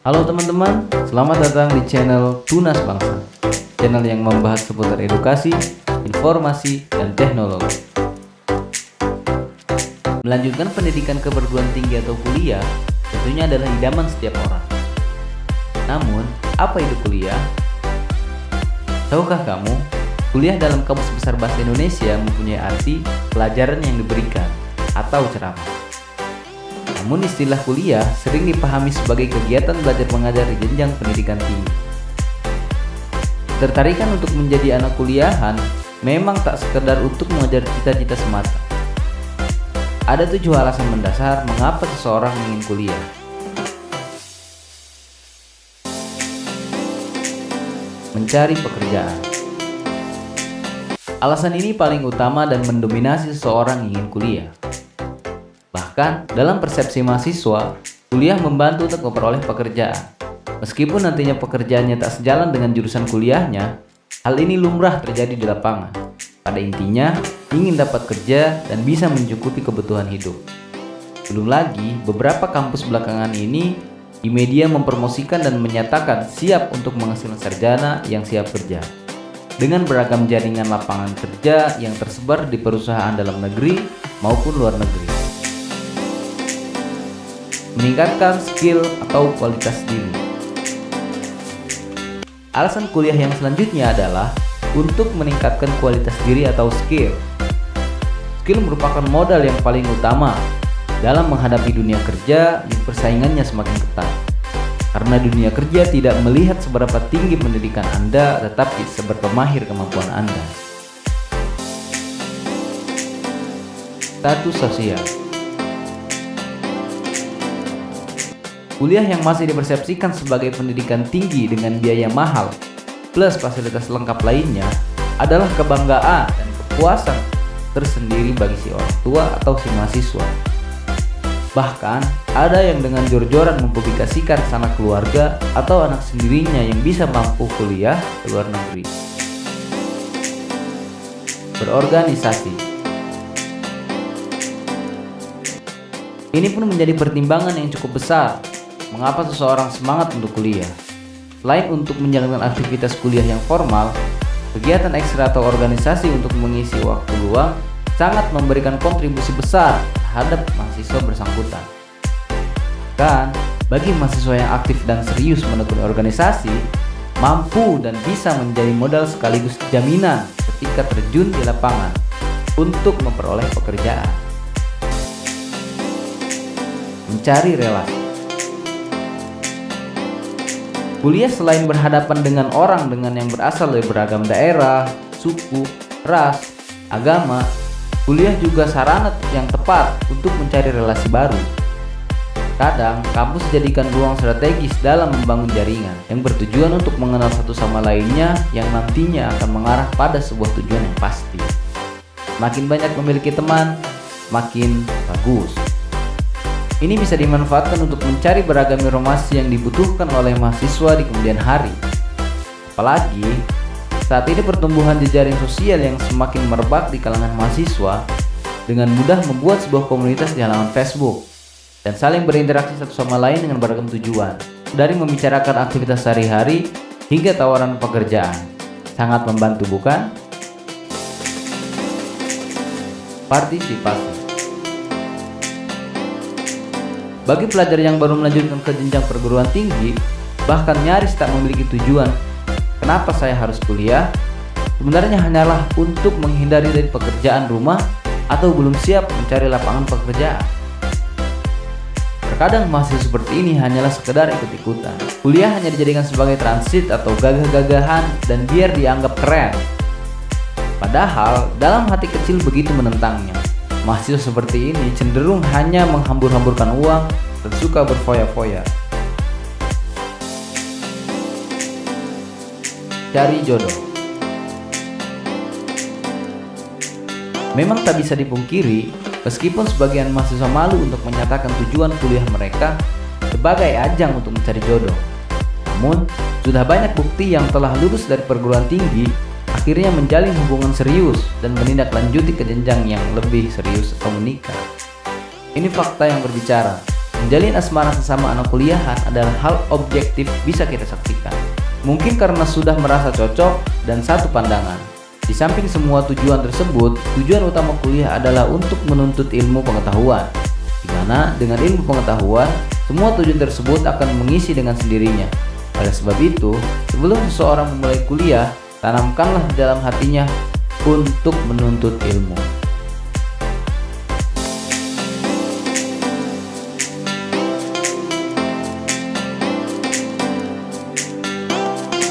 Halo teman-teman, selamat datang di channel Tunas Bangsa, channel yang membahas seputar edukasi, informasi, dan teknologi. Melanjutkan pendidikan ke perguruan tinggi atau kuliah tentunya adalah idaman setiap orang. Namun, apa itu kuliah? Tahukah kamu, kuliah dalam Kamus Besar Bahasa Indonesia mempunyai arti pelajaran yang diberikan atau ceramah. Namun istilah kuliah sering dipahami sebagai kegiatan belajar mengajar di jenjang pendidikan tinggi. Ketertarikan untuk menjadi anak kuliahan memang tak sekedar untuk mengejar cita-cita semata. Ada 7 alasan mendasar mengapa seseorang ingin kuliah. Mencari pekerjaan. Alasan ini paling utama dan mendominasi seseorang ingin kuliah. Bahkan, dalam persepsi mahasiswa, kuliah membantu untuk memperoleh pekerjaan. Meskipun nantinya pekerjaannya tak sejalan dengan jurusan kuliahnya, hal ini lumrah terjadi di lapangan. Pada intinya, ingin dapat kerja dan bisa mencukupi kebutuhan hidup. Belum lagi, beberapa kampus belakangan ini di media mempromosikan dan menyatakan siap untuk menghasilkan sarjana yang siap kerja. Dengan beragam jaringan lapangan kerja yang tersebar di perusahaan dalam negeri maupun luar negeri. Meningkatkan skill atau kualitas diri. Alasan kuliah yang selanjutnya adalah untuk meningkatkan kualitas diri atau skill. Skill merupakan modal yang paling utama dalam menghadapi dunia kerja yang persaingannya semakin ketat. Karena dunia kerja tidak melihat seberapa tinggi pendidikan Anda, tetapi seberapa mahir kemampuan Anda. Status sosial. Kuliah yang masih dipersepsikan sebagai pendidikan tinggi dengan biaya mahal plus fasilitas lengkap lainnya adalah kebanggaan dan kepuasan tersendiri bagi si orang tua atau si mahasiswa. Bahkan, ada yang dengan jor-joran mempublikasikan sanak keluarga atau anak sendirinya yang bisa mampu kuliah ke luar negeri. Berorganisasi. Ini pun menjadi pertimbangan yang cukup besar mengapa seseorang semangat untuk kuliah. Selain untuk menjalankan aktivitas kuliah yang formal, kegiatan ekstra atau organisasi untuk mengisi waktu luang sangat memberikan kontribusi besar terhadap mahasiswa bersangkutan. Dan bagi mahasiswa yang aktif dan serius menekuni organisasi, mampu dan bisa menjadi modal sekaligus jaminan ketika terjun di lapangan untuk memperoleh pekerjaan. Mencari relasi. Kuliah selain berhadapan dengan orang yang berasal dari beragam daerah, suku, ras, agama, kuliah juga sarana yang tepat untuk mencari relasi baru. Kadang, kampus dijadikan ruang strategis dalam membangun jaringan yang bertujuan untuk mengenal satu sama lainnya yang nantinya akan mengarah pada sebuah tujuan yang pasti. Makin banyak memiliki teman, makin bagus. Ini bisa dimanfaatkan untuk mencari beragam informasi yang dibutuhkan oleh mahasiswa di kemudian hari. Apalagi, saat ini pertumbuhan jejaring sosial yang semakin merebak di kalangan mahasiswa dengan mudah membuat sebuah komunitas di halaman Facebook dan saling berinteraksi satu sama lain dengan beragam tujuan, dari membicarakan aktivitas sehari-hari hingga tawaran pekerjaan. Sangat membantu, bukan? Partisipasi. Bagi pelajar yang baru melanjutkan ke jenjang perguruan tinggi, bahkan nyaris tak memiliki tujuan, kenapa saya harus kuliah? Sebenarnya hanyalah untuk menghindari dari pekerjaan rumah atau belum siap mencari lapangan pekerjaan. Terkadang mahasiswa seperti ini hanyalah sekedar ikut-ikutan. Kuliah hanya dijadikan sebagai transit atau gagah-gagahan dan biar dianggap keren. Padahal dalam hati kecil begitu menentangnya. Mahasiswa seperti ini cenderung hanya menghambur-hamburkan uang dan suka berfoya-foya. Cari jodoh. Memang tak bisa dipungkiri, meskipun sebagian mahasiswa malu untuk menyatakan tujuan kuliah mereka sebagai ajang untuk mencari jodoh. Namun, sudah banyak bukti yang telah lulus dari perguruan tinggi akhirnya menjalin hubungan serius dan menindaklanjuti ke jenjang yang lebih serius atau menikah. Ini fakta yang berbicara. Menjalin asmara sesama anak kuliahan adalah hal objektif bisa kita saksikan. Mungkin karena sudah merasa cocok dan satu pandangan. Di samping semua tujuan tersebut, tujuan utama kuliah adalah untuk menuntut ilmu pengetahuan, di mana dengan ilmu pengetahuan, semua tujuan tersebut akan mengisi dengan sendirinya. Oleh sebab itu, sebelum seseorang memulai kuliah, tanamkanlah di dalam hatinya untuk menuntut ilmu.